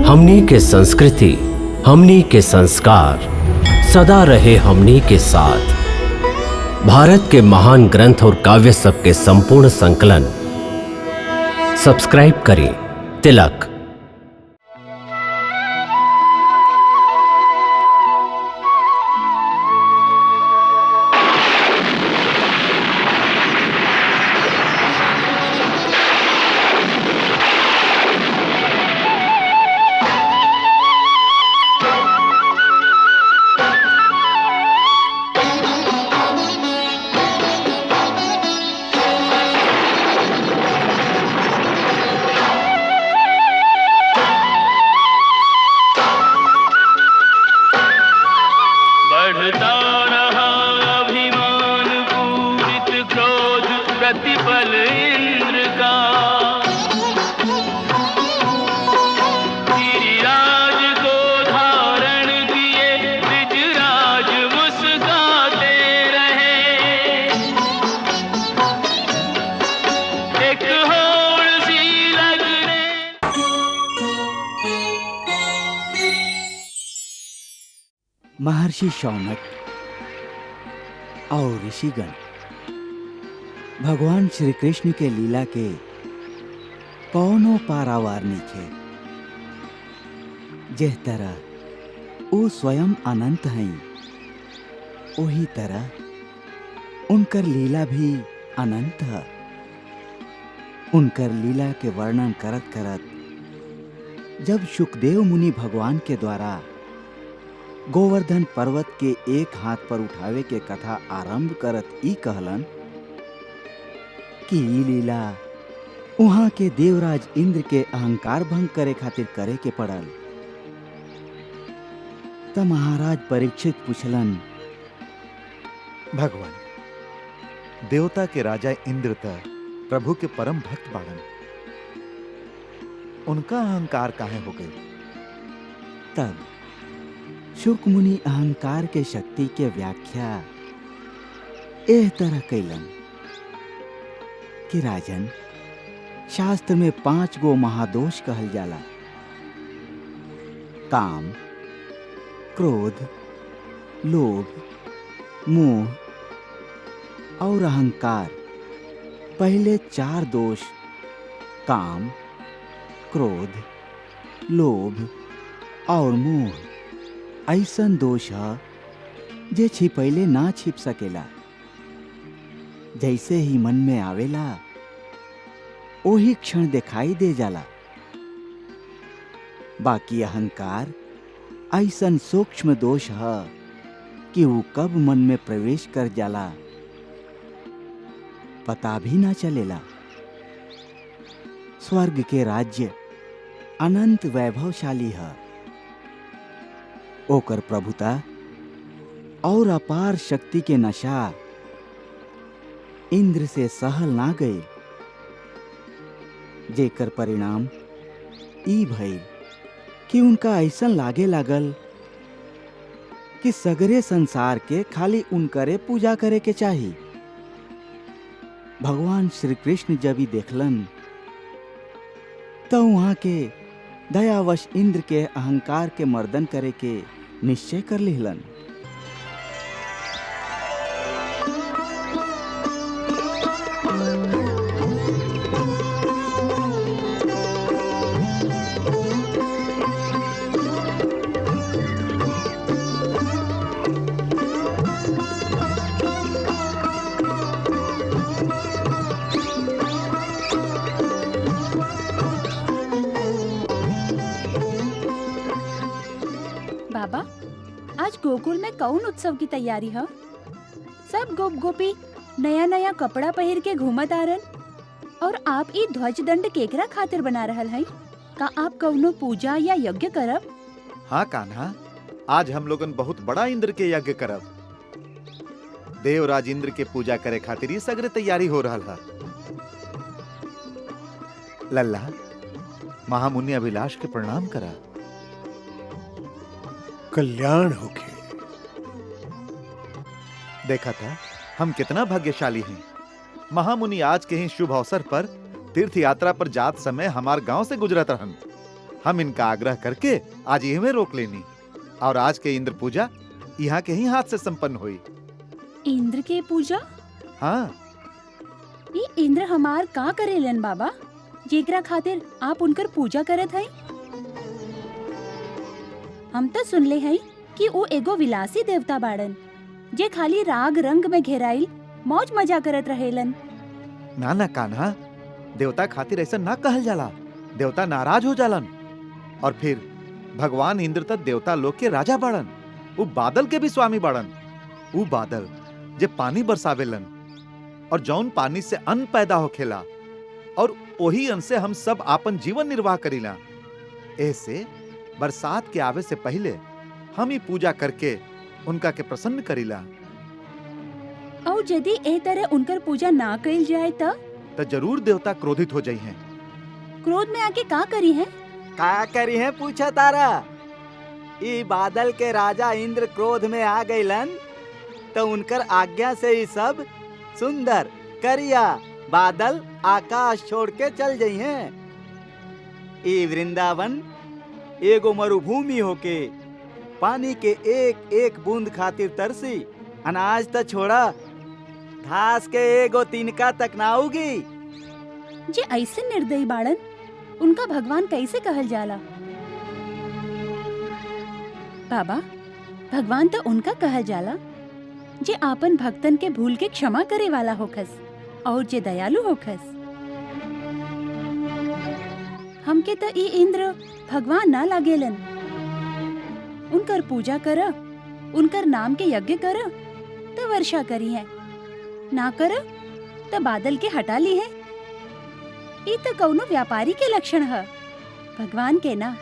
हमनी के संस्कृति, हमनी के संस्कार सदा रहे हमनी के साथ। भारत के महान ग्रंथ और काव्य सब के संपूर्ण संकलन सब्सक्राइब करें तिलक। प्रतिपल इंद्र का गिरिराज को धारण किए ब्रिजराज मुस्कुराते रहे। एक होड़ सी लगने महर्षि शौनक और ऋषिगण भगवान श्री कृष्ण के लीला के कौनो पारावार नीचे। जिस तरह वो स्वयं अनंत हैं, वही तरह उनकर लीला भी अनंत है। उनकर लीला के वर्णन करत करत जब शुकदेव मुनि भगवान के द्वारा गोवर्धन पर्वत के एक हाथ पर उठावे के कथा आरंभ करत ई कहलन कि ई लीला वहां के देवराज इंद्र के अहंकार भंग करे खातिर करे के पड़ल। त महाराज परीक्षित पूछलन, भगवान, देवता के राजा इंद्र त प्रभु के परम भक्त बाड़न, उनका अहंकार काहे हो गई? तब शुक मुनि अहंकार के शक्ति के व्याख्या एह तरह कैलन कि राजन, शास्त्र में 5 गो महादोष कहल जाला। काम, क्रोध, लोभ, मोह और अहंकार। पहले 4 दोष काम, क्रोध, लोभ और मोह ऐसन दोष है जे छिपैले ना छिप सकेला। जैसे ही मन में आवेला ओही क्षण दिखाई दे जाला। बाकी अहंकार ऐसन सूक्ष्म दोष है कि वो कब मन में प्रवेश कर जाला पता भी ना चलेला। स्वर्ग के राज्य अनंत वैभवशाली है। ओकर प्रभुता और अपार शक्ति के नशा इंद्र से सहल ना गई, जेकर परिणाम ई भइल कि उनका ऐसा लागे लागल कि सगरे संसार के खाली उनकरे पूजा करे के चाही। भगवान श्री कृष्ण जब ही देखलन तो वहां के दयावश इंद्र के अहंकार के मर्दन करे के निश्चय कर लिहलन। बाबा, आज गोकुल में कौन उत्सव की तैयारी है? सब गोप गोपी नया नया कपड़ा पहन के घूमत आरन और आप ई ध्वज दंड केकरा खातिर बना रहल हैं? का आप कौनो पूजा या यज्ञ करब? हाँ कान्हा, आज हम लोगन बहुत बड़ा इंद्र के यज्ञ करब। देवराज इंद्र के पूजा करे खातिर ही सगरे तैयारी हो रहल है। लल्ला, महामुनि अभिलाष के प्रणाम करा। कल्याण होके। देखा था हम कितना भाग्यशाली हैं। महामुनि आज के ही शुभ अवसर पर तीर्थ यात्रा पर जात समय हमार गांव से गुजरत रहन। हम इनका आग्रह करके आज यही में रोक लेनी और आज के इंद्र पूजा यहाँ के ही हाथ से संपन्न हुई। इंद्र के पूजा? हाँ, ये इंद्र हमार का करेलन बाबा, जेकरा खातिर आप उनकर पूजा करत हई? हम तो सुनले हई कि वो एगो विलासी देवता बाड़न, जे खाली राग रंग में घेराइल मौज मजा करत रहेलन। ना ना कान्हा, देवता खातिर ऐसा ना कहल जाला। देवता नाराज हो जालन। और फिर भगवान इंद्र तक देवता लोग के राजा बाड़न, वो बादल के भी स्वामी बाड़न। वो बादल जे पानी बरसावेलन और जौन पानी से अन्न पैदा होखेला और वही अन्न से हम सब आपन जीवन निर्वाह करीला। ऐसे बरसात के आवे से पहले हम ही पूजा करके उनका के प्रसन्न करीला। और यदि ए तरह उनकर पूजा ना कइल जाए तो जरूर देवता क्रोधित हो जाई हैं। क्रोध में आके का करी है? का करी है पूछा तारा? ई बादल के राजा इंद्र क्रोध में आ गईलन तो उनकर आज्ञा से ही सब सुंदर करिया बादल आकाश छोड़ के चल जाई हैं। ई वृंदावन एगो मरुभूमि होके पानी के एक एक बूंद खातिर तरसी। अनाज तो छोड़ा, घास के एगो तिनका तक ना उगी। जे ऐसे निर्दयी बाड़न, उनका भगवान कैसे कहल जाला? बाबा, भगवान तो उनका कहल जाला जे आपन भक्तन के भूल के क्षमा करे वाला होखस और जे दयालु होखस। हमके तो ई इंद्र भगवान ना लागेलन। उनकर पूजा कर, उनकर नाम के यज्ञ कर तो वर्षा करी है, ना कर तो बादल के हटा ली है। ये तो कौनो व्यापारी के लक्षण है, भगवान के ना।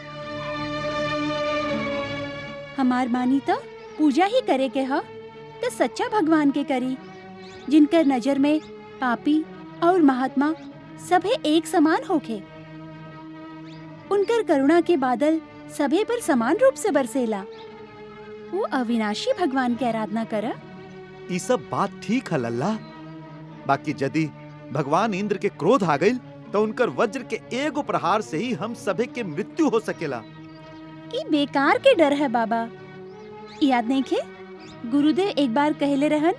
हमार मानी तो पूजा ही करे के है तो सच्चा भगवान के करी, जिनकर नजर में पापी और महात्मा सभे एक समान होखे। उनकर करुणा के बादल सभे पर समान रूप से बरसेला। वो अविनाशी भगवान की आराधना कर। ये सब बात ठीक है लल्ला, बाकी यदि भगवान इंद्र के क्रोध आ गई तो उनकर वज्र के एगो प्रहार से ही हम सभे के मृत्यु हो सकेला। ये बेकार के डर है बाबा। याद नहीं खे, गुरुदेव एक बार कहले रहन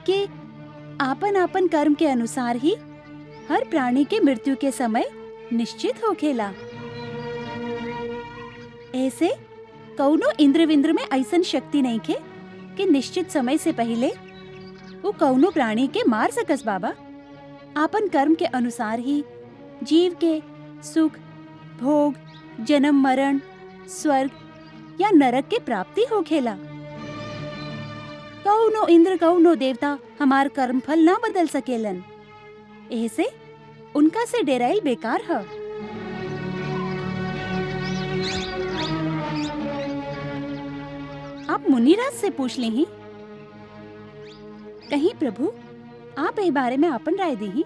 कि आपन आपन कर्म के अनुसार ही हर प्राणी के मृत्यु के समय निश्चित होखेला। ऐसे कौनो इंद्रविंद्र में ऐसन शक्ति नहीं खे कि निश्चित समय से पहले वो कौनो प्राणी के मार सकस बाबा। आपन कर्म के अनुसार ही जीव के सुख, भोग, जन्म मरण, स्वर्ग या नरक के प्राप्ति होखेला। कौनो इंद्र कौनो देवता हमार कर्म फल ना बदल सकेलन। ऐसे उनका से डेराइल बेकार है। आप मुनिराज से पूछ ली ही। कहीं प्रभु आप ए बारे में आपन राय दी ही।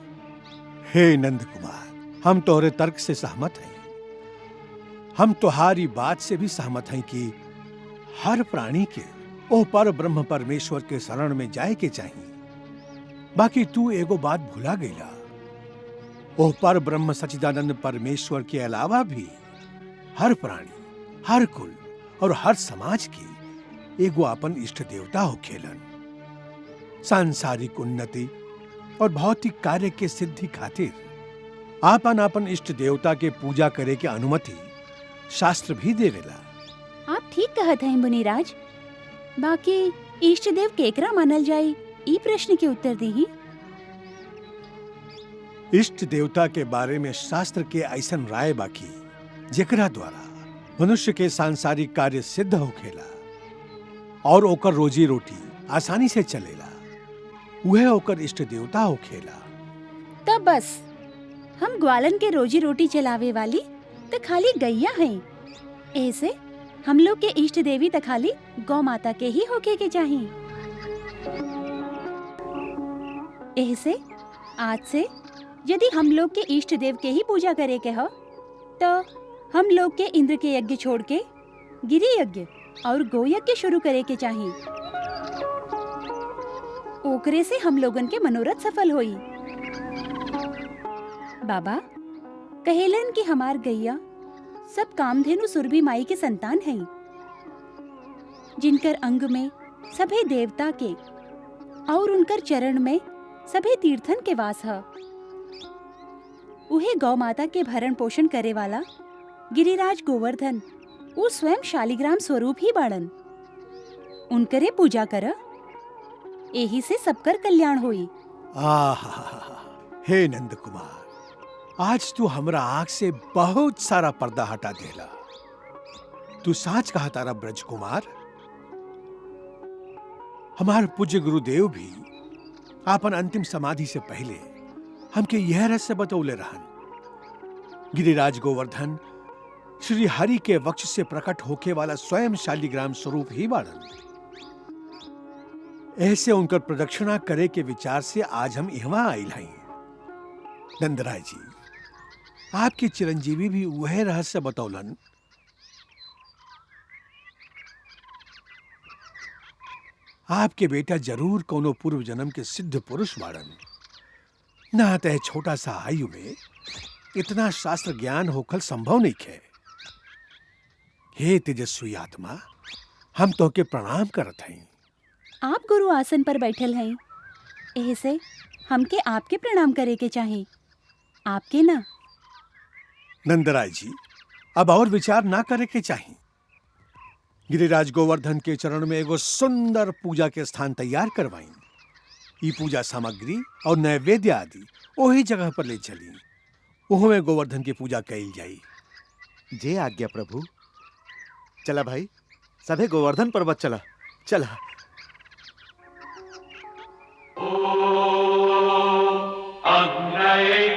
हे नंद कुमार, हम तोहरे तर्क से सहमत हैं। हम तुम्हारी बात से भी सहमत हैं कि हर प्राणी के ओ पर ब्रह्म परमेश्वर के शरण में जाए के चाहिए। बाकी तू एगो बात भुला गईला। ओ पर ब्रह्म सच्चिदानंद परमेश्वर के अलावा भी हर प्राणी, हर कुल और हर समाज के एगो अपन इष्ट देवता होखेलन। सांसारिक उन्नति और भौतिक कार्य के सिद्धि खातिर आपन आपन इष्ट देवता के पूजा करे के अनुमति शास्त्र भी देवेला। आप ठीक कहत हैं मुनिराज। बाकी इष्ट देव केकरा मानल जाई, ई प्रश्न के उत्तर दी ही। इष्ट देवता के बारे में शास्त्र के ऐसन राय बाकी जेकरा द्वारा मनुष्य के सांसारिक कार्य सिद्ध होखेला और ओकर रोजी रोटी आसानी से चलेला, वह ओकर इष्ट देवता होखेला। तब बस हम ग्वालन के रोजी रोटी चलावे वाली तो खाली गैया हैं। ऐसे हम लोग के इष्ट देवी तो खाली गौ माता के ही होके के चाहिए। ऐसे आज से यदि हम लोग के इष्ट देव के ही पूजा करे के हो तो हम लोग के इंद्र के यज्ञ छोड़ के गिरि यज्ञ और गो यज्ञ शुरू करे के चाहिए। ओकरे से हम लोगन के मनोरथ सफल होई। बाबा कहेलन कि हमार गैया सब कामधेनु सुरभि माई के संतान हैं, जिनकर अंग में सभी देवता के और उनकर चरण में सभी तीर्थन के वास है। उहे गौ माता के भरण पोषण करे वाला गिरिराज गोवर्धन वो स्वयं शालिग्राम स्वरूप ही बाड़न। उनकरे पूजा कर, यही से सबकर कल्याण होई। आहा, हे नंद कुमार, आज तू हमरा आंख से बहुत सारा पर्दा हटा देला। तू साच कहा तारा ब्रज कुमार। हमार पूज्य गुरुदेव भी आपन अंतिम समाधि से पहले हमके यह रहस्य बतौले रहन। गिरिराज गोवर्धन श्री हरि के वक्ष से प्रकट होके वाला स्वयं शालिग्राम स्वरूप ही बाड़न। ऐसे उनकर प्रदक्षिणा करे के विचार से आज हम यहाँ आइल हई। नंदराय जी, आपके चिरंजीवी भी वह रहस्य बतौलन। आपके बेटा जरूर कोनो पूर्व जन्म के सिद्ध पुरुष बाड़न। ना तय छोटा सा आयु में इतना शास्त्र ज्ञान होखल संभव नहीं है। हे तेजस्वी आत्मा, हम तो के प्रणाम करत हई। आप गुरु आसन पर बैठल हैं, ऐसे हमके आपके प्रणाम करे के चाहे, आपके ना। नंदराय जी, अब और विचार ना करे के चाहिए। गिरिराज गोवर्धन के चरण में एगो सुंदर पूजा के स्थान तैयार करवाई। ये पूजा सामग्री और नैवेद्य आदि वही जगह पर ले चली। वह में गोवर्धन की पूजा कईल जाई। जे आज्ञा प्रभु। चला भाई, सभे गोवर्धन पर्वत चला चला। अग्नये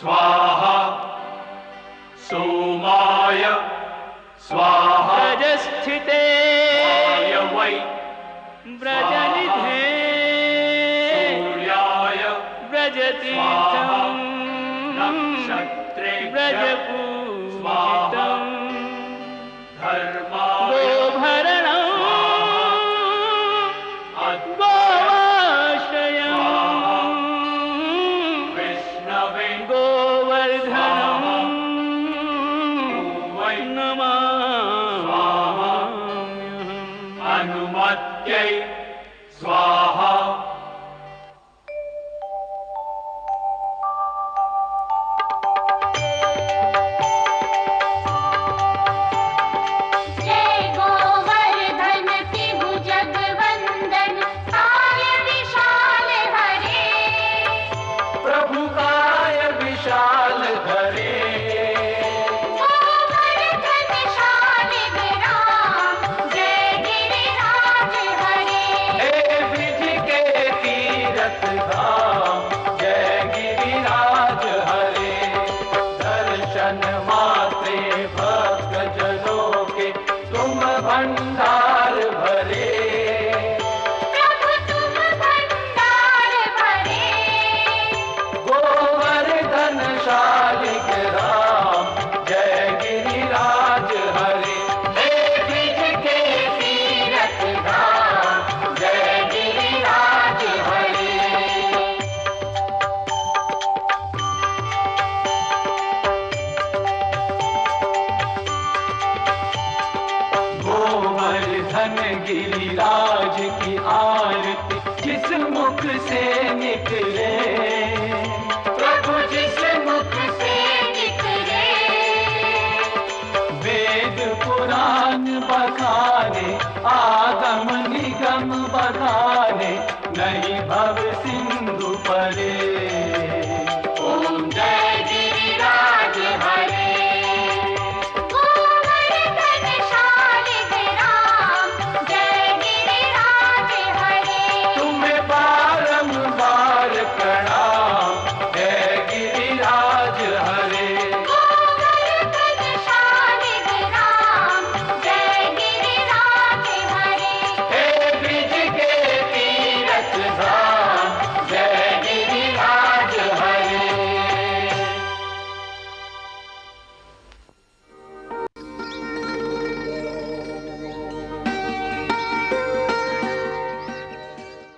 स्वाहा सोमाय स्वाहा रजस्थिते वै व्रजनिधे सूर्याय व्रजतीर्थं नक्षत्रे व्रजपूजितं धर्माय गोभरणं गोवाश्रयं विष्णवे गोवर्धनं नमाम्यहम्। अनुमत्यै स्वाहा। गिरिराज की आरती जिस मुख से निकले, प्रभु जिस मुख से निकले, वेद पुराण बखाने आगम निगम बखाने, नहीं भव सिंधु परे। ओम जय गिरिराज हरे।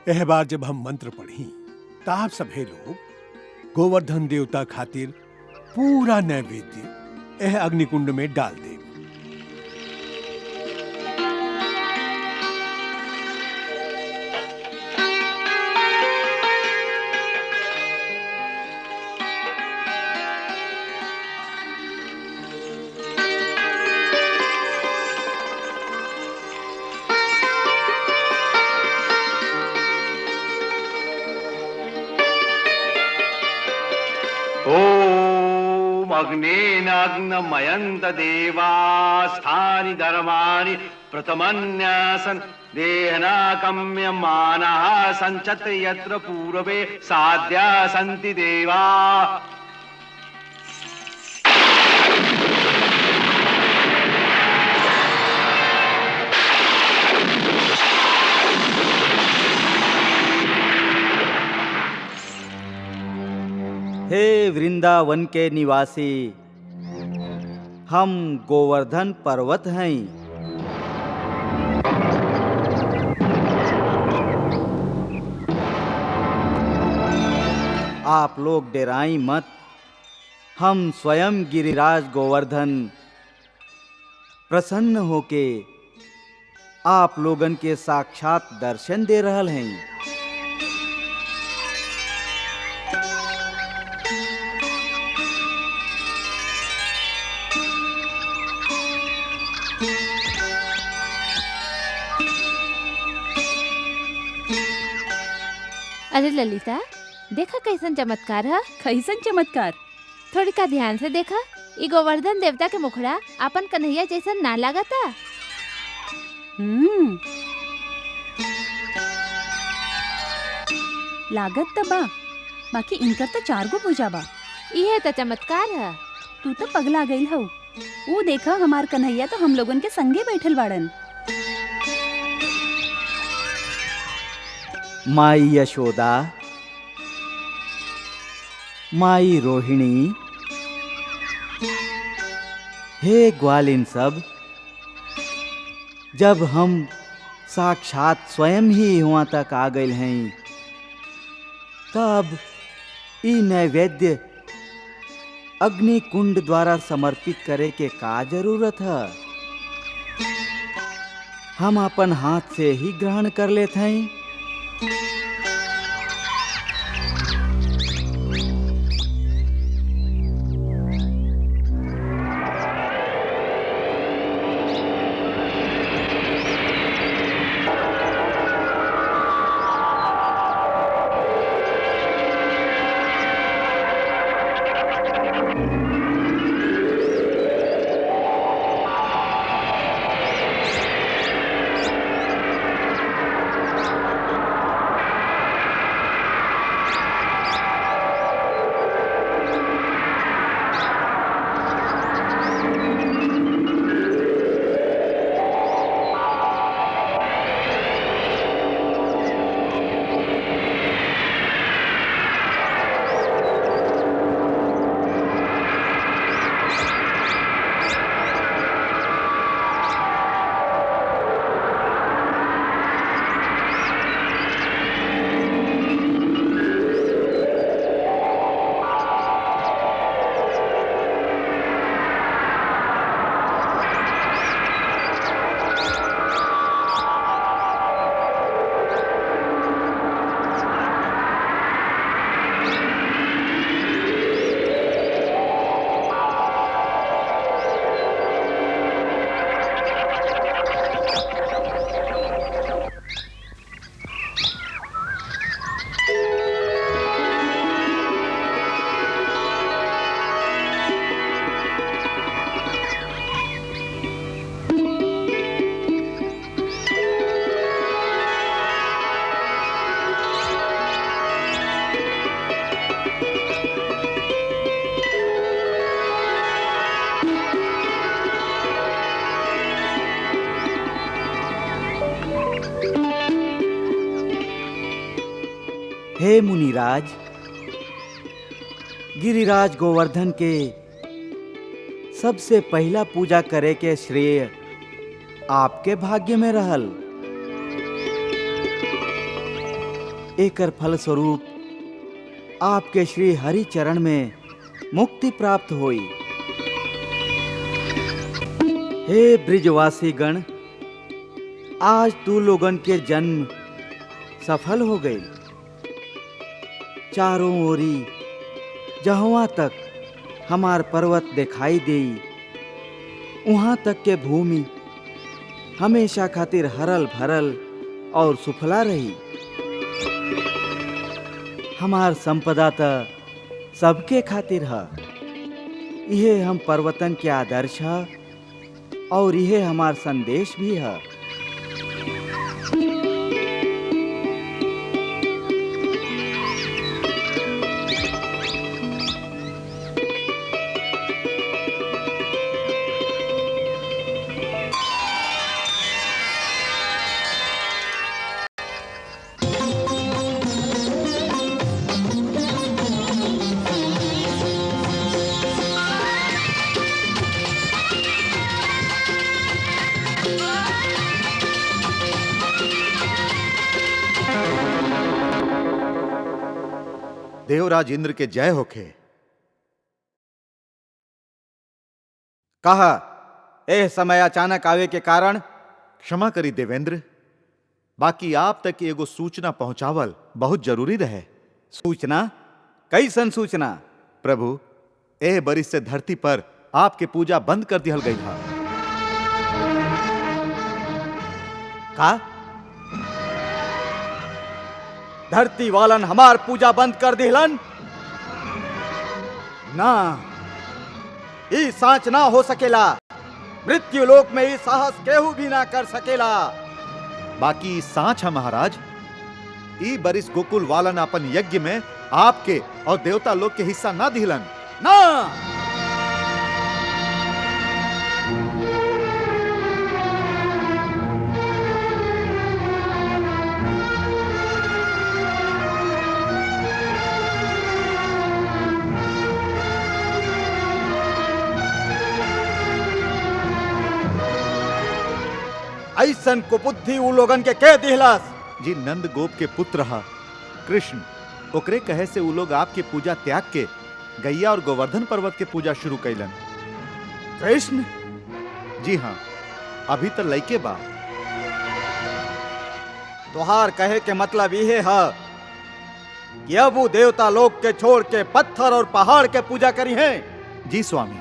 यह बार जब हम मंत्र पढ़ी ताप सभे लोग गोवर्धन देवता खातिर पूरा नैवेद्य यह अग्निकुंड में डाल दे। ॐ अग्नेनाग्नमयन्त देवास्थानि धर्माणि प्रथमन्यासन् देहनाकम्यमानः सञ्चत यत्र पूर्वे साध्या सन्ति देवा। हे वृंदावन के निवासी, हम गोवर्धन पर्वत हैं। आप लोग डेराई मत, हम स्वयं गिरिराज गोवर्धन प्रसन्न होके आप लोगन के साक्षात दर्शन दे रहल हैं। अरे ललिता, देखा कैसन चमत्कार है। कैसन चमत्कार? थोड़ी का ध्यान से देखा, ई गोवर्धन देवता के मुखड़ा अपन कन्हैया जैसन ना लागता। लागत त बा, बाकी इनकर तो 4 गो भुजा बा। इहे तो चमत्कार है। तू तो पगला गई हो। वो देखा हमार कन्हैया तो हम लोगन के संगे बैठल बाड़न। माई यशोदा, माई रोहिणी, हे ग्वालिन सब, जब हम साक्षात स्वयं ही वहाँ तक आ गए हैं, तब ई नैवेद्य अग्नि कुंड द्वारा समर्पित करे के का जरूरत है? हम अपन हाथ से ही ग्रहण कर लेते हैं। हे मुनिराज, गिरिराज गोवर्धन के सबसे पहला पूजा करे के श्रेय आपके भाग्य में रहल। एकर फल स्वरूप आपके श्री हरि चरण में मुक्ति प्राप्त होई। हे ब्रिजवासी गण, आज तू लोगन के जन्म सफल हो गई। चारों ओरी जहाँ तक हमार पर्वत दिखाई देई, वहाँ तक के भूमि हमेशा खातिर हरल भरल और सुफला रही। हमार संपदा त सबके खातिर है। यह हम पर्वतन के आदर्श है और यह हमार संदेश भी है। देवराज इंद्र के जय होखे। कहा ए समय अचानक आवे के कारण? क्षमा करी देवेंद्र, बाकी आप तक एगो सूचना पहुंचावल बहुत जरूरी रहे। सूचना? कैसन सूचना? प्रभु, एह बरिस से धरती पर आपके पूजा बंद कर दिहल गई था। का? धरती वालन हमार पूजा बंद कर दिहलन? ना, ई साँच ना हो सकेला। मृत्यु लोक में ई साहस केहू भी ना कर सकेला। बाकी सांच है महाराज। ई बरिस गोकुल वालन अपन यज्ञ में आपके और देवता लोग के हिस्सा ना दिहलन। ना, ऐसन कुबुद्धि उ लोगन के दिहलस? जी नंद गोप के पुत्र हा कृष्ण, ओकरे कहे से उ लोग आपके पूजा त्याग के गैया और गोवर्धन पर्वत के पूजा शुरू कैलन। कृष्ण? जी हाँ, अभी तो लइके बा। तोहार कहे के मतलब यह है कि अब वो देवता लोग के छोड़ के पत्थर और पहाड़ के पूजा करी हैं? जी स्वामी,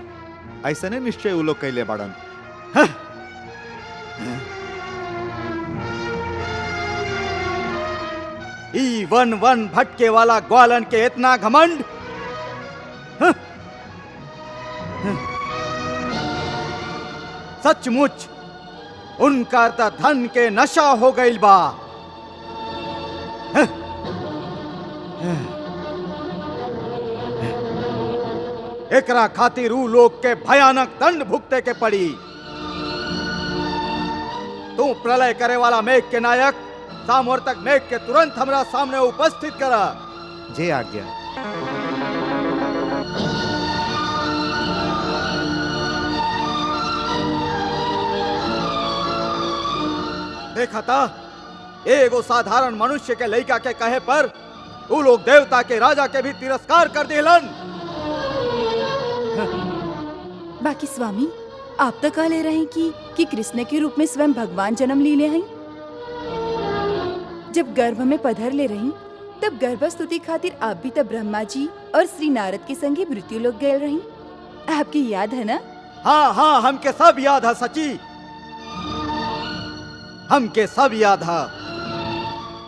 ऐसने निश्चय उ लोग कैले बाड़न। ई वन वन भटके वाला ग्वालन के इतना घमंड? सचमुच उनका तो धन के नशा हो गई बा। एकरा खातिर ऊ लोग के भयानक दंड भुगते के पड़ी। तू प्रलय करे वाला मेघ के नायक सामवर्तक मेघ के तुरंत हमरा सामने उपस्थित करा। जे आज्ञा। देखा था एगो साधारण मनुष्य के लइका के कहे पर ऊ लोग देवता के राजा के भी तिरस्कार कर दिलन। बाकी स्वामी, आप तो कह ले रहे हैं कि कृष्ण के रूप में स्वयं भगवान जन्म ले ले हैं। जब गर्भ में पधर ले रही तब गर्भस्तुति खातिर आप भी तब ब्रह्मा जी और श्री नारद के संगे मृत्यु लोक गए रही। आपके याद है ना? हाँ हाँ, हमके सब याद है सची, हमके सब याद है।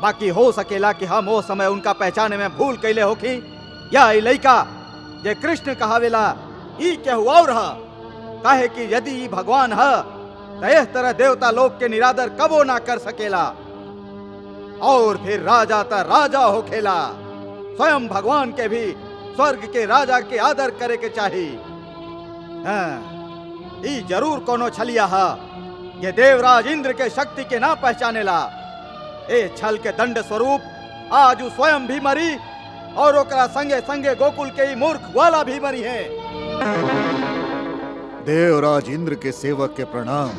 बाकी हो सकेला कि हम वो समय उनका पहचाने में भूल कैले होखी, या ई लइका जे कृष्ण कहावेला ई केहू और है। काहे कि यदि ई भगवान है तो इस तरह देवता लोग के निरादर कबो ना कर सकेला। और फिर राजा ता राजा होखेला। स्वयं भगवान के भी स्वर्ग के राजा के आदर करे के चाहिए। हाँ, ई जरूर कोनो छलिया है ये देवराज इंद्र के शक्ति के ना पहचानेला। ए छल के दंड स्वरूप आज उ स्वयं भी मरी और ओकरा संगे संगे गोकुल के ही मूर्ख ग्वाला भी मरी है। देवराज इंद्र के सेवक के प्रणाम।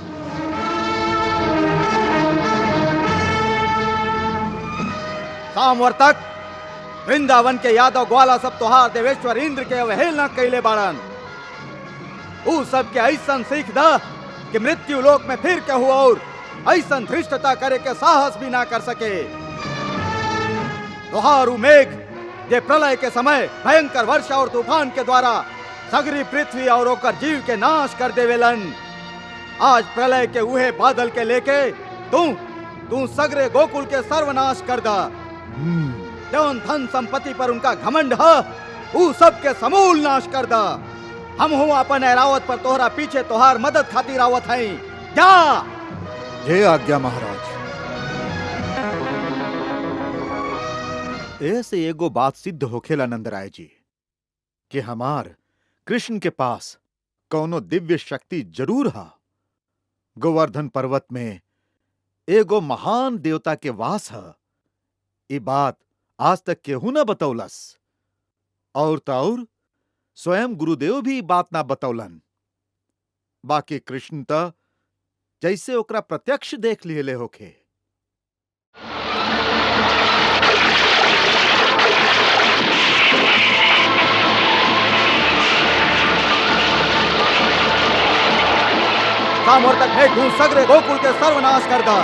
सामवर्तक, वृंदावन के यादव ग्वाला सब तोहार देवेश्वर इंद्र के अवहेलना कैले बाड़न। ऊ सब के ऐसन सीख द कि मृत्यु लोक में फिर कहू और ऐसा धृष्टता करे के साहस भी ना कर सके। तोहारू मेघ जे प्रलय के समय भयंकर वर्षा और तूफान के द्वारा सगरी पृथ्वी और ओकर जीव के नाश कर देवेलन, आज प्रलय के उहे बादल के लेके तू सगरे गोकुल के सर्वनाश कर दा। जौन धन संपत्ति पर उनका घमंड है ऊ सब के समूल नाश कर दा। हम हूँ अपन ऐरावत पर तोहरा पीछे तोहार मदद खातिर आवत हैं। क्या जय आज्ञा महाराज। ऐसे एगो बात सिद्ध होखेला नंदराय जी कि हमार कृष्ण के पास कौनो दिव्य शक्ति जरूर है। गोवर्धन पर्वत में एगो महान देवता के वास है। ये बात आज तक केहू न बतौलस और तौर स्वयं गुरुदेव भी बात ना बतौलन। बाकी कृष्ण त जैसे ओकरा प्रत्यक्ष देख लिहले होखे। सामर्थक मेघ धूल सगरे गोकुल के सर्वनाश कर दा।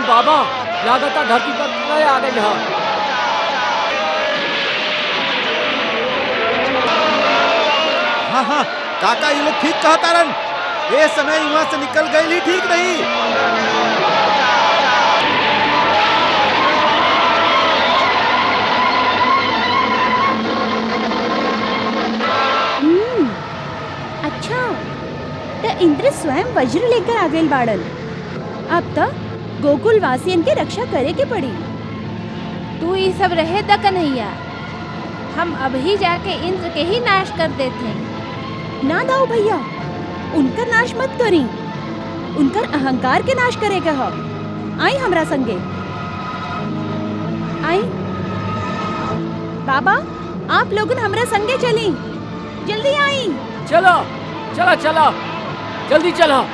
बाबा लागता धरती पर प्रलय आ गई है। हाँ हाँ काका ये लोग ठीक कहा तारन। ये समय वहां से निकल गई ही ठीक नहीं। अच्छा तो इंद्र स्वयं वज्र लेकर आ गए बाड़न। अब तक गोकुल वासियन के रक्षा करे के पड़ी। तू ये सब रहे द कन्हैया, हम अभी जाके इंद्र के ही नाश कर देते हैं। ना दाऊ भैया, उनका नाश मत करी, उनकर अहंकार के नाश करेगा। आई हमरा संगे आई। बाबा आप लोगन हमरा संगे चली, जल्दी आई। चलो चलो चलो जल्दी चलो।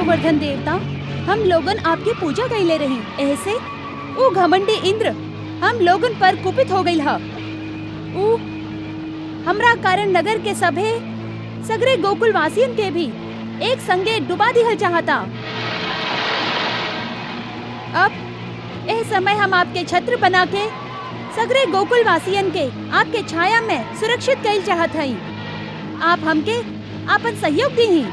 गोवर्धन देवता, हम लोगन आपकी पूजा कैले रही, ऐसे वो घमंडी इंद्र हम लोगन पर कुपित हो गई हा। ऊ हमरा कारण नगर के सगरे गोकुल वासियन के भी एक संगे डुबा दिहल चाहता। अब एह समय हम आपके छत्र बना के सगरे गोकुल वासियन के आपके छाया में सुरक्षित कैल चाहत हई। आप हमके आपन सहयोग दी।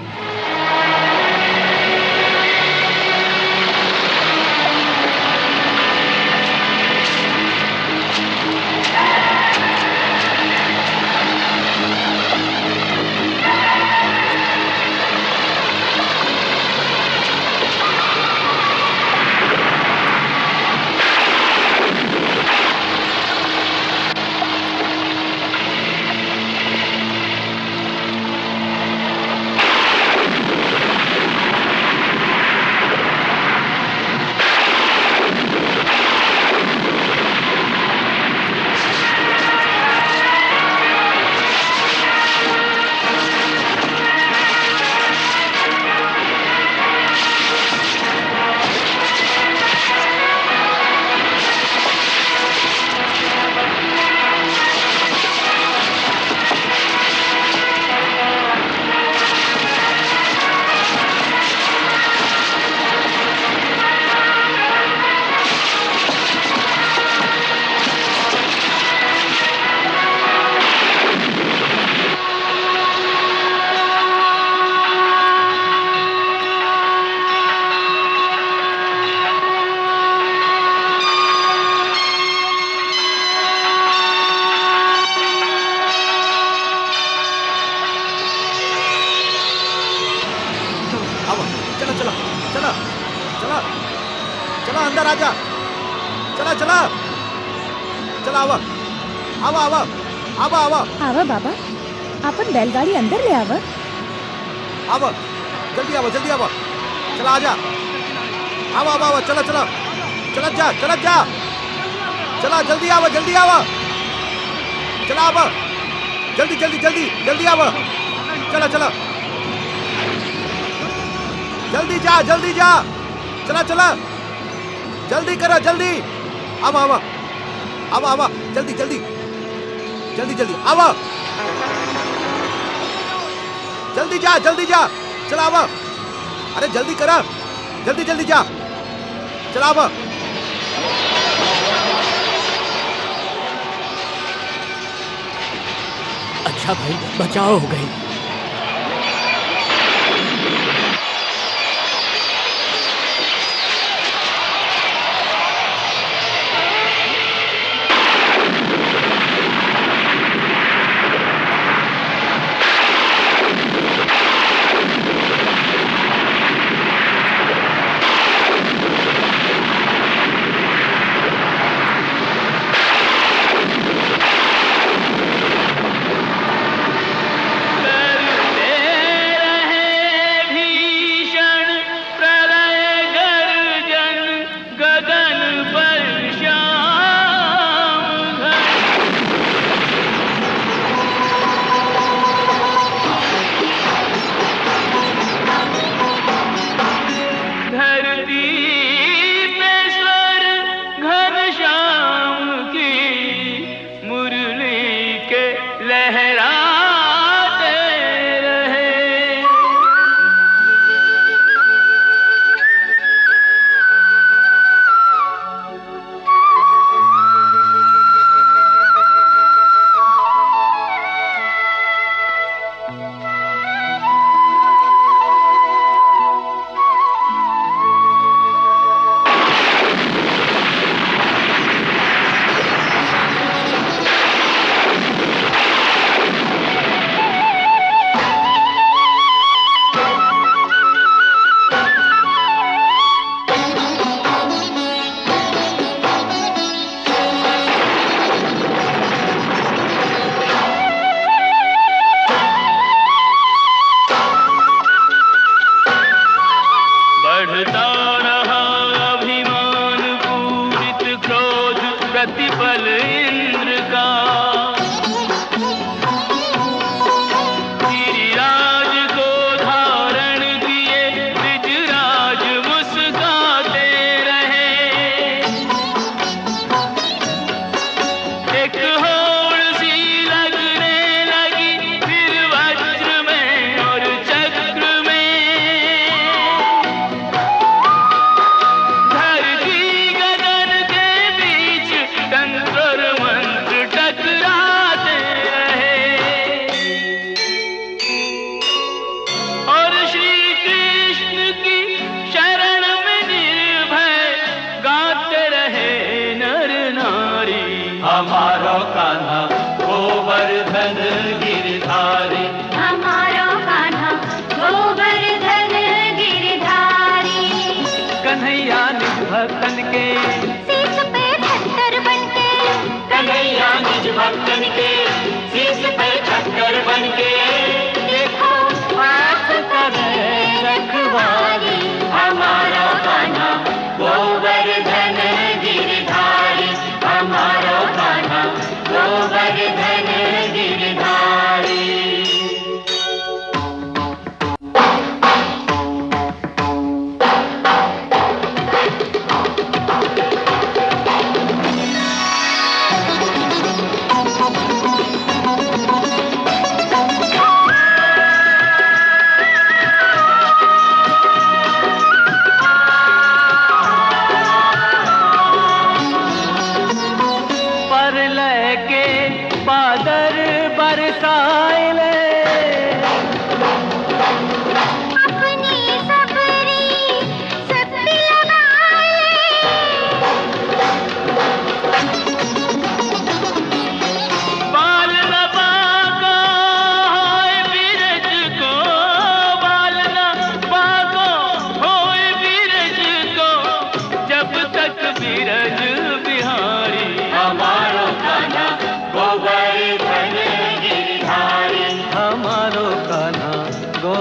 अंदर आजा। चला चला चला आवा आवा आवा आवा आवा आवा बाबा, अपन बैलगाड़ी अंदर ले आवा। आवा जल्दी आवा जल्दी आवा। चला आजा आवा आवा आवा चला चला चला जा चला जल्दी आवा चला आवा जल्दी जल्दी जल्दी जल्दी आवा। चला चला जल्दी जा चला चला जल्दी करो जल्दी। आवा आवा आवा आवा जल्दी जल्दी जल्दी जल्दी आवा। जल्दी जा चला आवा। अरे जल्दी करा जल्दी जल्दी जा चला आवा। अच्छा भाई, बचाव हो गई। हमारो कान्हा गोवर्धन गिरधारी, हमारो कान्हा गोवर्धन गिरधारी। कन्हैया निज भक्तन के शीश पे छतर बनके, कन्हैया निज भक्तन के शीश पे छतर बनके, देखो आप करे रखवारी, हमारो कान्हा गोवर्धन गिरधारी, हमारो कान्हा गोवर्धन गिरधारी।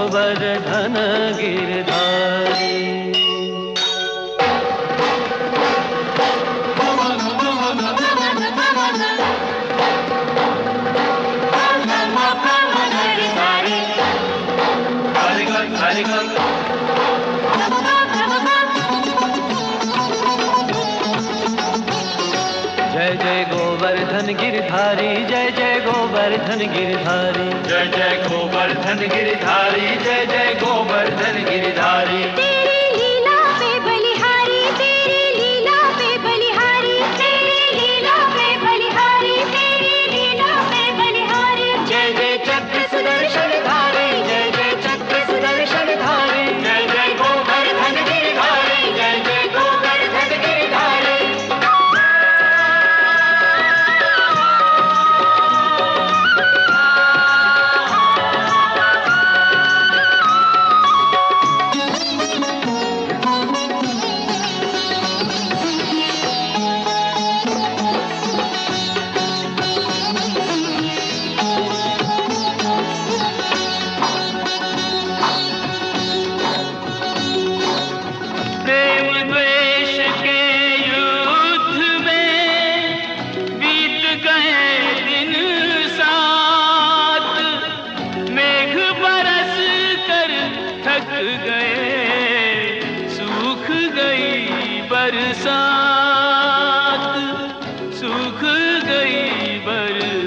गोवर्धन गिरधारी। जय जय गोवर्धन गिरधारी, जय जय गोवर्धन गिरधारी, जय जय गोवर्धन गिरधारी, जय जय गोवर्धन गिरधारी। तेरी लीला पे बलिहारी, तेरी लीला पे बलिहारी, तेरी लीला पे बलिहारी, तेरी लीला पे बलिहारी। जय जय चक्र सुदर्शन धारी, जय जय चक्र सुदर्शन धारी, जय जय गोवर्धन गिरधारी, जय जय गोवर्धन गिरधारी। सूख गई बरसात।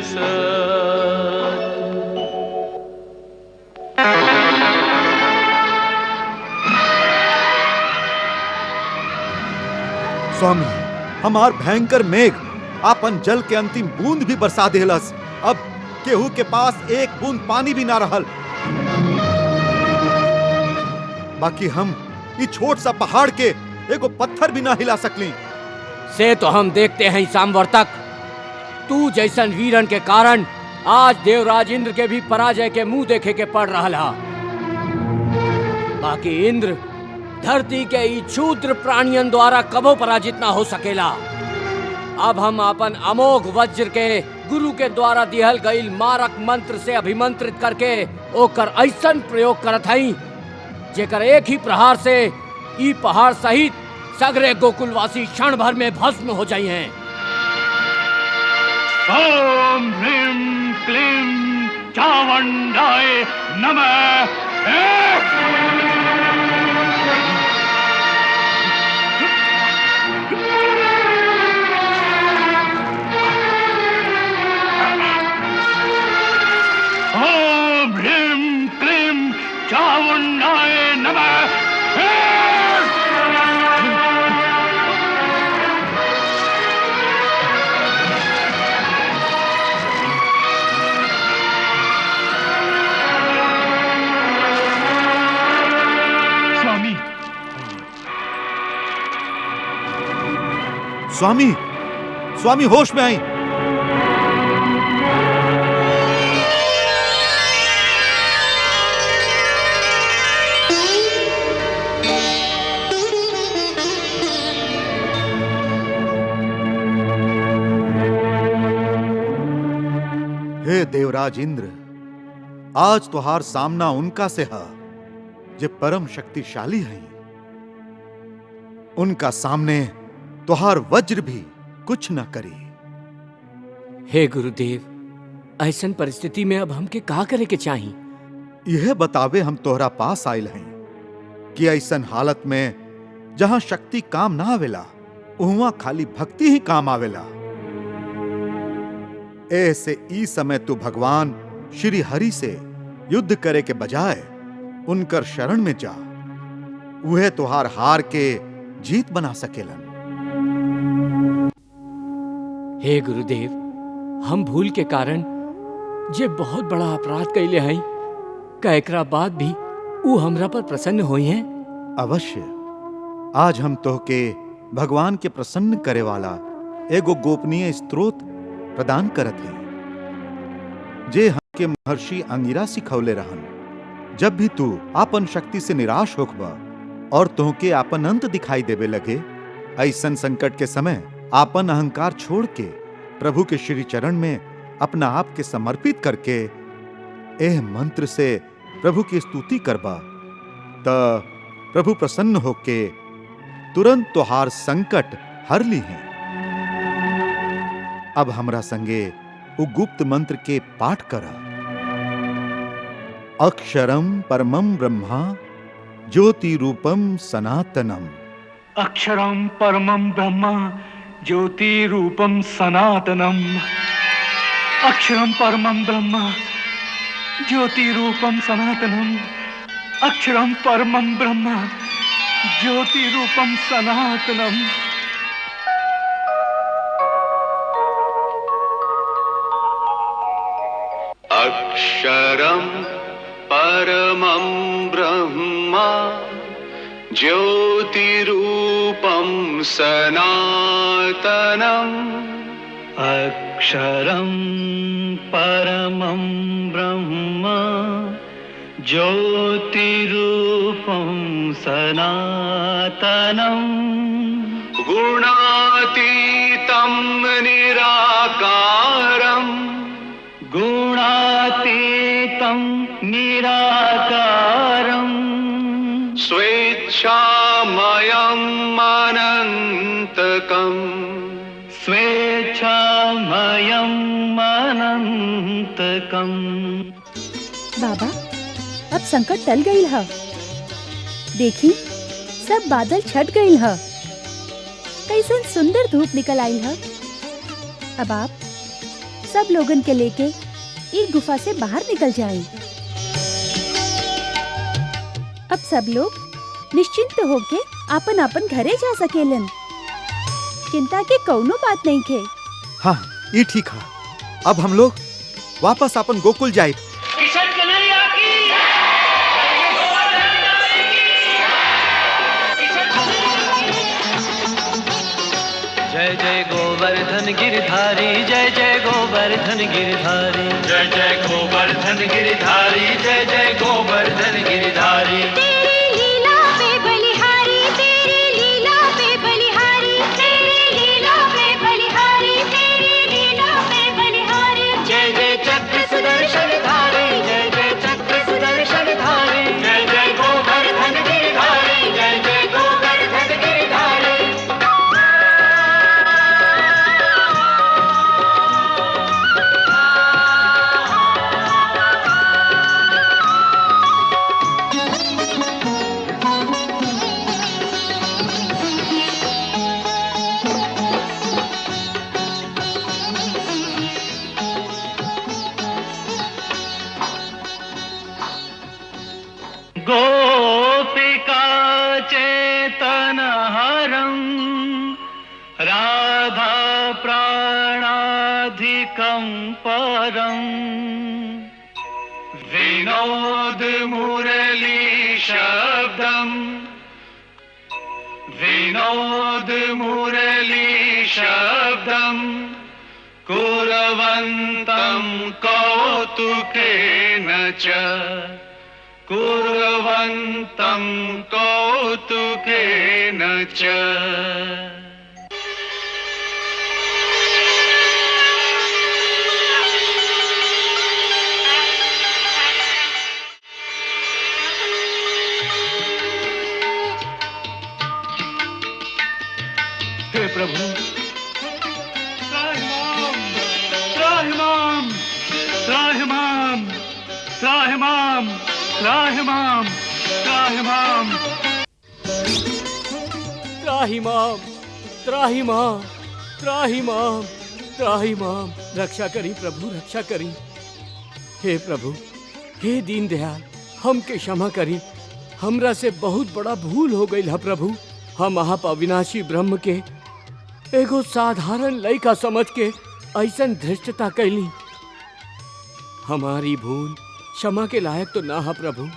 स्वामी, हमार भयंकर मेघ आपन जल के अंतिम बूंद भी बरसा देहलस। अब केहू के पास एक बूंद पानी भी ना रहल। बाकी हम इस छोट सा पहाड़ के एगो पत्थर भी ना हिला सकली। से तो हम देखते हैं सांवर्तक, तू जैसन वीरन के कारण आज देवराज इंद्र के भी पराजय के मुंह देखे के पड़ रहा। बाकी इंद्र धरती के ई क्षुद्र प्राणियन द्वारा कबो पराजित ना हो सकेला। अब हम अपन अमोघ वज्र के गुरु के द्वारा दिहल गईल मारक मंत्र से अभिमंत्रित करके ओकर ऐसन प्रयोग करत हई जेकर एक ही प्रहार से ई पहाड़ सहित सगरे गोकुलवासी क्षण भर में भस्म हो जाई हैं। ओम ह्रीं क्लीं चामुंडाय नमः। ओम ह्रीं क्लीं चामुंडाय नमः। स्वामी, स्वामी होश में आई। देवराज इंद्र, आज तुहार सामना उनका से है जे परम शक्तिशाली हैं। उनका सामने तुहार वज्र भी कुछ न करी। हे गुरुदेव, ऐसन परिस्थिति में अब हमके का करे के चाही? यह बतावे हम तोहरा पास आयल हैं कि ऐसन हालत में जहां शक्ति काम ना आवेला, उहाँ खाली भक्ति ही काम आवेला। ऐसे ई समय तू भगवान श्री हरि से युद्ध करे के बजाय उनकर शरण में जा। वह तुहार हार के जीत बना सकेलन। हे गुरुदेव, हम भूल के कारण जे बहुत बड़ा अपराध कैले हैं, का एकरा बाद भी ऊ हमरा पर प्रसन्न होई हैं? अवश्य। आज हम तोहके भगवान के प्रसन्न करे वाला एगो गोपनीय स्त्रोत प्रदान करत हैं, जे हमके महर्षि अंगिरा सिखौले रहन। जब भी तू आपन शक्ति से निराश होखबा और तोहके आपन अंत दिखाई देवे लगे, ऐसन संकट के समय आपन अहंकार छोड़ के प्रभु के श्री चरण में अपना आप के समर्पित करके एह मंत्र से प्रभु की स्तुति करबा, त प्रभु प्रसन्न होके तुरंत तोहार संकट हर ली हैं। अब हमरा संगे उ गुप्त मंत्र के पाठ करा। अक्षरम परमं ब्रह्मा ज्योति रूपम सनातनम। अक्षरं परमं ब्रह्म ज्योति रूपम सनातनम। अक्षरं परमं ब्रह्म ज्योति रूपम सनातनम। अक्षरं परमं ब्रह्म ज्योति रूपम सनातनम। अक्षरं परमं ब्रह्म ज्योतिरूपं सनातनम्। अक्षरं परमं ब्रह्म ज्योतिरूपं सनातनम्। गुणातीतं निराकारम्। गुणातीतं निराकारम्। स्वेच्छामयम् अनन्तकम्। स्वेच्छामयम् अनन्तकम्। बाबा, अब संकट टल गईल ह। देखी, सब बादल छट गईल ह। कैसन सुंदर धूप निकल आईल ह। अब आप सब लोगन के लेके इस गुफा से बाहर निकल जाएं। अब सब लोग निश्चिंत होके आपन आपन घरे जा सकेलन। चिंता के कौनो बात नहीं खे। हाँ, ये ठीक है। अब हम लोग वापस अपन गोकुल जाए। किशन कन्हैया की जय जय गोवर्धन गिरधारी, जय जय गोवर्धन गिरधारी, जय जय गोवर्धन गिरधारी, जय जय गोवर्धन गिरधारी। तेरी लीला पे बलिहारी, तेरी लीला पे बलिहारी, तेरी लीला पे बलिहारी, तेरी लीला पे बलिहारी। जय जय चक्र सुदर्शन धारी, जय जय चक्र सुदर्शन धारी, जय जय गोवर्धन गिरधारी, जय जय गोवर्धन गिरधारी। गोपिका चेतनहरं राधा प्राणाधिकं परं विनोद मुरली शब्दं, विनोद मुरली शब्दं कुर्वन्तं कौतुकेन च, कुर्वन्तं कौतुकेन च। प्रभु। त्राहिमाम त्राहिमाम त्राहिमाम त्राहिमाम त्राहिमाम त्राहिमाम त्राहिमाम त्राहिमाम त्राहिमाम त्राहिमाम। रक्षा करी प्रभु, रक्षा करी। हे प्रभु, हे दीन दयाल, हमके क्षमा करी। हमरा से बहुत बड़ा भूल हो गई है प्रभु। हम आप अविनाशी ब्रह्म के एगो साधारण लइका समझ के ऐसन धृष्टता कैली। हमारी भूल क्षमा के लायक तो ना है प्रभु,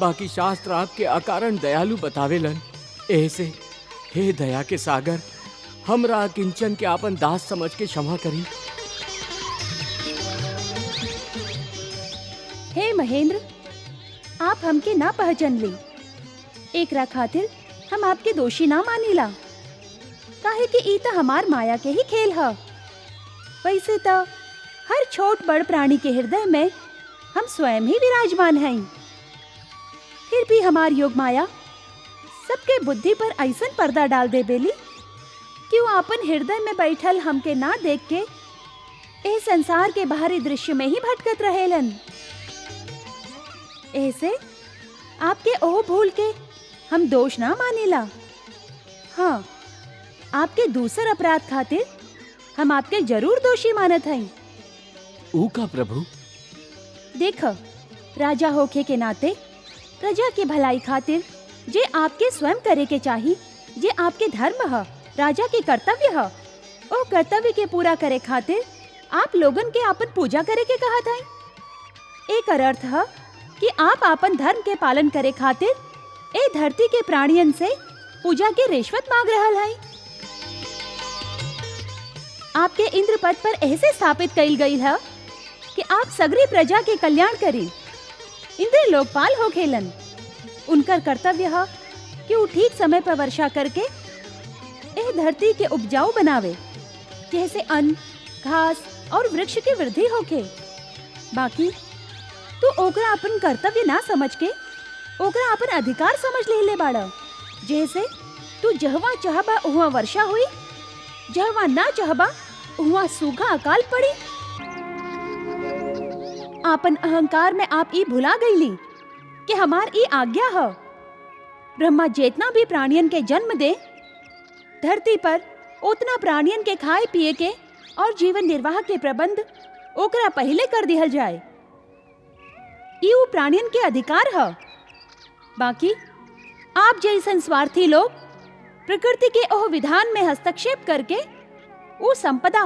बाकी शास्त्र आपके अकारण दयालु बतावेलन। ऐसे हे दया के सागर, हमरा किंचन के आपन दास समझ के क्षमा करी। हे महेंद्र, आप हमके ना पहचान ली, एकरा खातिर हम आपके दोषी ना मानीला, काहे कि ई त हमार माया के ही खेल है। वैसे तो हर छोट बड़ प्राणी के हृदय में हम स्वयं ही विराजमान हैं। फिर भी हमार योग माया सबके बुद्धि पर ऐसन पर्दा डाल दे बेली कि वो अपन हृदय में बैठल हमके ना देख के ए संसार के बाहरी दृश्य में ही भटकत रहेलन। ऐसे आपके ओह भूल के हम दोष ना मानेला। हाँ, आपके दूसर अपराध खातिर हम आपके जरूर दोषी मानत हैं। ऊ का प्रभु? देख, राजा होके के नाते प्रजा के भलाई खातिर जे आपके स्वयं करे के चाही, जे आपके धर्म है, राजा के कर्तव्य है, ओ कर्तव्य के पूरा करे खातिर आप लोगन के आपन पूजा करे के कहत हैं। एक अर्थ है कि आप आपन धर्म के पालन करे खातिर ए धरती के प्राणियन से पूजा के रिश्वत मांग रहल हैं। आपके इंद्र पद पर ऐसे स्थापित कइल गई है कि आप सगरी प्रजा के कल्याण करी। इंद्र लोकपाल हो खेलन, उनकर कर्तव्य है कि वो ठीक समय पर वर्षा करके ए धरती के उपजाऊ बनावे, जैसे अन्न, घास और वृक्ष की वृद्धि होके। बाकी तू ओकरा अपन कर्तव्य ना समझ के ओकरा अपन अधिकार समझ ले बाड़ा, जैसे तू जहवा चाहबा उहाँ वर्षा हुई, जहवा ना चाहबा उहाँ सूखा अकाल पड़ी। आपन अहंकार में आप ई भुला गईली कि हमार ई आज्ञा है। ब्रह्मा जितना भी प्राणियन के जन्म दे, धरती पर उतना प्राणियन के खाए पिए के और जीवन निर्वाह के प्रबंध ओकरा पहले कर दिहल जाए। ई ऊ प्राणियन के अधिकार है। बाकी आप जैसन स्वार्थी लोग प्रकृति के ओह विधान में हस्तक्षेप करके वो संपदा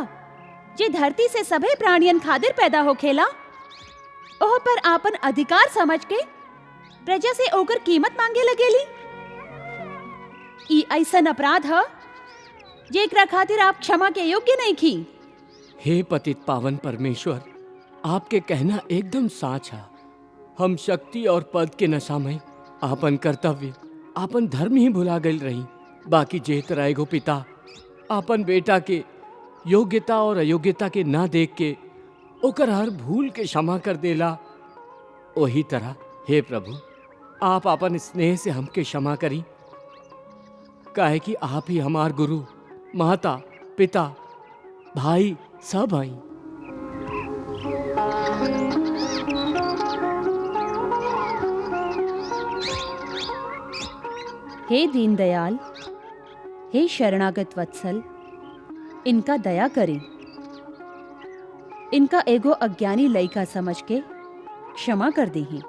जे धरती से सभे प्राणियन खातिर पैदा होखेला, ओह पर आपन अधिकार समझ के प्रजा से ओकर कीमत मांगे लगेली। ई ऐसन अपराध है जेकरा खातिर आप क्षमा के योग्य नहीं की। हे पतित पावन परमेश्वर, आपके कहना एकदम साच है। हम शक्ति और पद के नशा में आपन कर्तव्य, आपन धर्म ही भुला गई रही। बाकी जे तरह एगो पिता आपन बेटा के योग्यता और अयोग्यता के ना देख के ओकर हर भूल के क्षमा कर देला, वही तरह हे प्रभु, आप आपन स्नेह से हमके क्षमा करी। काहे कि आप ही हमार गुरु, माता, पिता, भाई सब आई। हे दीनदयाल, हे शरणागत वत्सल, इनका दया करें। इनका एगो अज्ञानी लइका समझ के क्षमा कर दीही।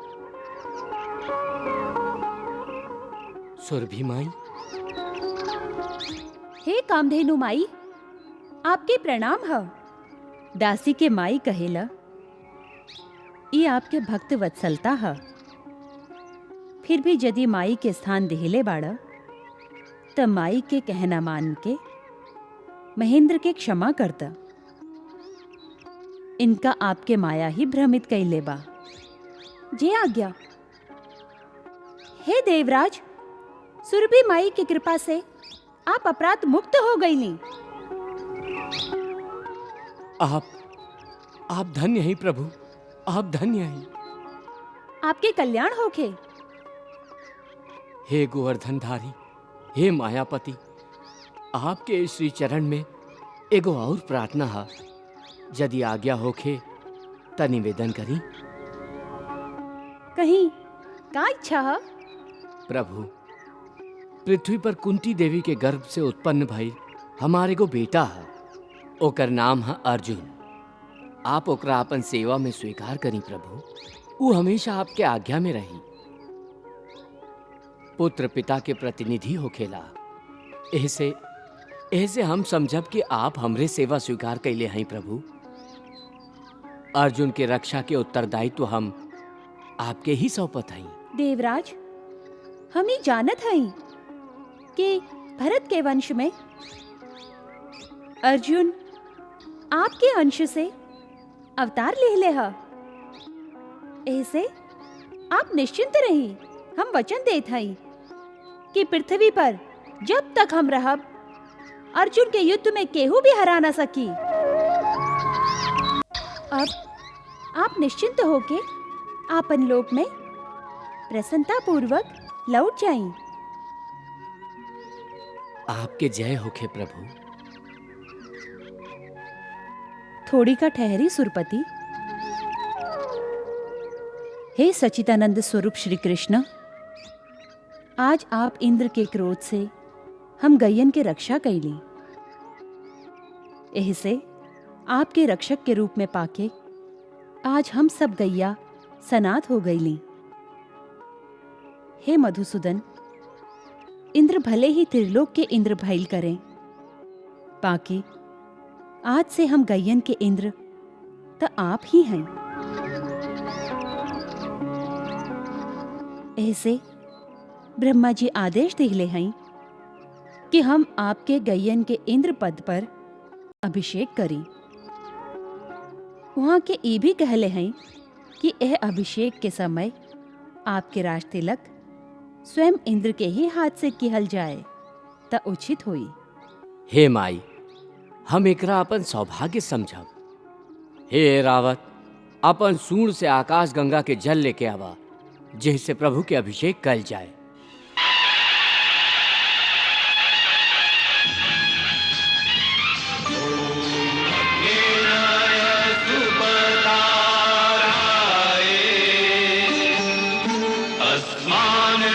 सुरभि माई। हे कामधेनु माई, आपके प्रणाम है। दासी के माई कहेला, ये आपके भक्त वत्सलता है। फिर भी यदि माई के स्थान देहले बाड़ा, त माई के कहना मान के महेंद्र के क्षमा करता। इनका आपके माया ही भ्रमित कैले बा। जे आज्ञा। हे देवराज, सुरभि माई की कृपा से आप अपराध मुक्त हो गईली। आप धन्य हैं प्रभु, आप धन्य हैं। आपके कल्याण होके। हे गोवर्धनधारी, हे मायापति, आपके श्री चरण में एगो और प्रार्थना है, यदि आज्ञा होखे त निवेदन करी। कहीं का इच्छा है? प्रभु, पृथ्वी पर कुंती देवी के गर्भ से उत्पन्न भइल हमारे को बेटा है, ओकर नाम है अर्जुन। आप ओकरा अपन सेवा में स्वीकार करी प्रभु, वो हमेशा आपके आज्ञा में रही। पुत्र पिता के प्रतिनिधि होखेला, ऐसे हम समझब कि आप हमरे सेवा स्वीकार कैले हैं प्रभु। अर्जुन के रक्षा के उत्तरदायित्व तो हम आपके ही सौंपत हई। देवराज, हम ही जानत हई कि भरत के वंश में अर्जुन आपके अंश से अवतार ले हा। ऐसे आप निश्चिंत रही, हम वचन देत हई कि पृथ्वी पर जब तक हम रहब अर्जुन के युद्ध में केहू भी हरा ना सकी। अब आप निश्चिंत होके आपन लोक में प्रसन्नता पूर्वक लौट जाएं। आपके जय होखे प्रभु। थोड़ी का ठहरी सुरपति। हे सच्चिदानंद स्वरूप श्री कृष्ण, आज आप इंद्र के क्रोध से हम गैयन के रक्षा कैली। ऐसे आपके रक्षक के रूप में पाके आज हम सब गैया सनाथ हो गईली। हे मधुसूदन, इंद्र भले ही त्रिलोक के इंद्र भइल करें, बाकी आज से हम गैयन के इंद्र तो आप ही हैं। ऐसे ब्रह्मा जी आदेश दिले हैं कि हम आपके गैयन के इंद्र पद पर अभिषेक करें। वहाँ के ये भी कहले हैं कि यह अभिषेक के समय आपके राज तिलक स्वयं इंद्र के ही हाथ से किहल जाए त उचित होई। हे माई, हम एकरा अपन सौभाग्य समझब। हे रावत, अपन सूंड से आकाश गंगा के जल लेके आवा, जिससे प्रभु के अभिषेक कल जाए।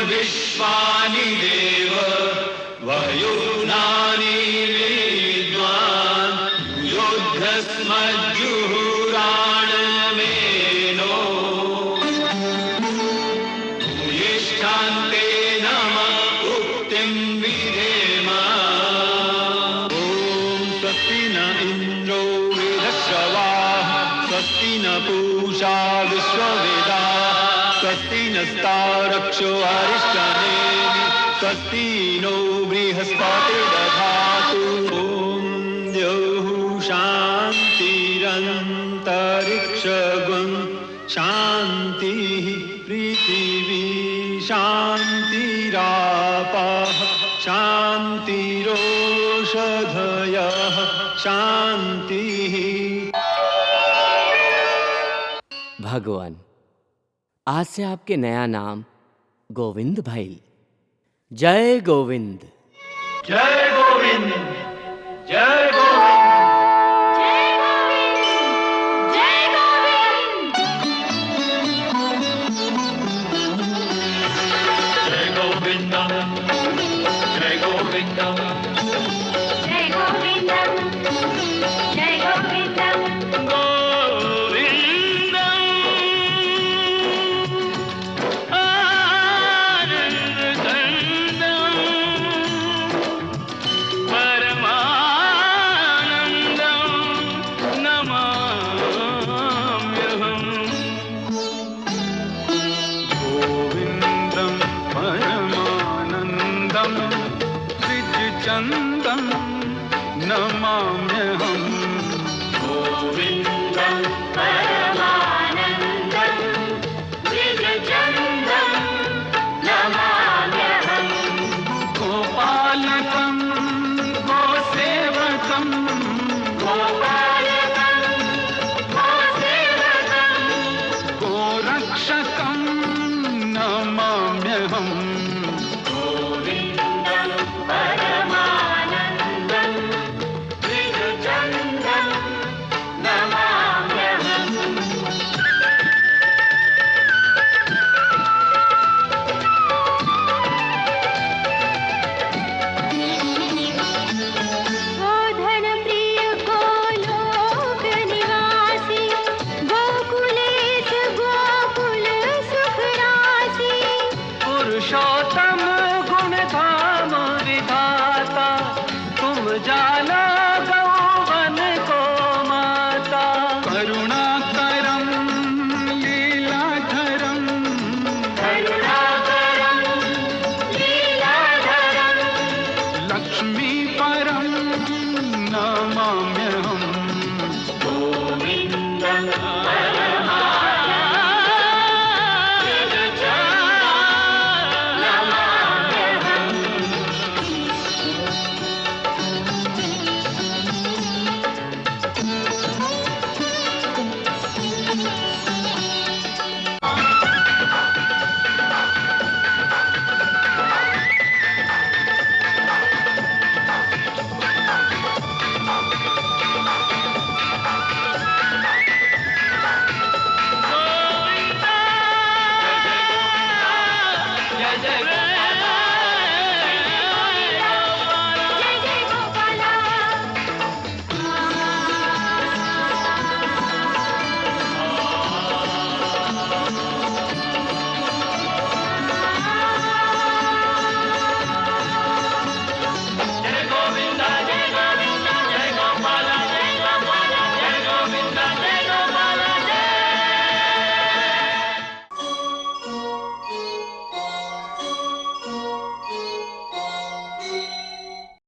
विश्वानि देव वयुनानि विद्वान् युद्धस्मज्जुहुराणमेनो भूयिष्ठान्ते नमः उक्तिं विधेम। ॐ स्वस्ति न इन्द्रो वृधश्रवाः स्वस्ति न पूषा विश्ववेदाः स्वस्ति नस्तारक्षो अरिष्टनेमि स्वस्ति नो बृहस्पतिर्दधातु। ॐ द्यौः शान्तिरन्तरिक्षगुं शान्तिः पृथिवी शान्तिरापः शान्तिरोषधयः शान्तिः। भगवान, आज से आपके नया नाम गोविंद भाई। जय गोविंद। जय गोविंद, जय गोविंद, जय गोविंद, जय गोविंद, जय गोविंद, जय गोविंद, जय गोविंद, जय गोविंद। चंदन नमाम्यहम् गोविंदं